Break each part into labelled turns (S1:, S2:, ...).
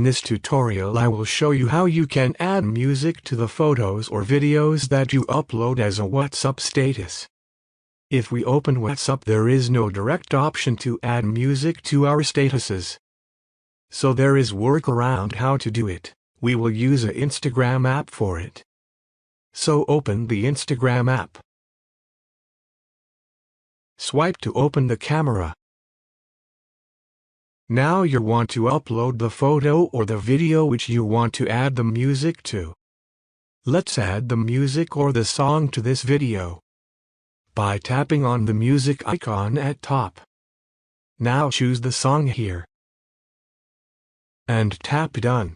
S1: In this tutorial I will show you how you can add music to the photos or videos that you upload as a WhatsApp status. If we open WhatsApp, there is no direct option to add music to our statuses. So there is workaround how to do it. We will use an Instagram app for it. So open the Instagram app. Swipe to open the camera. Now you want to upload the photo or the video which you want to add the music to. Let's add the music or the song to this video by tapping on the music icon at top. Now choose the song here and tap Done.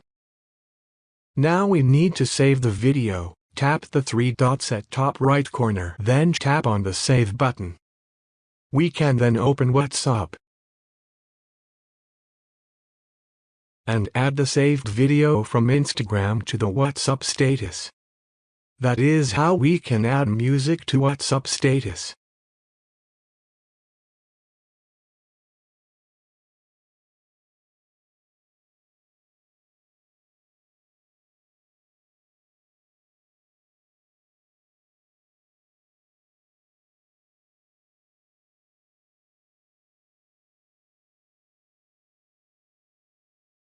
S1: Now we need to save the video. Tap the three dots at top right corner, then tap on the Save button. We can then open WhatsApp and add the saved video from Instagram to the WhatsApp status. That is how we can add music to WhatsApp status.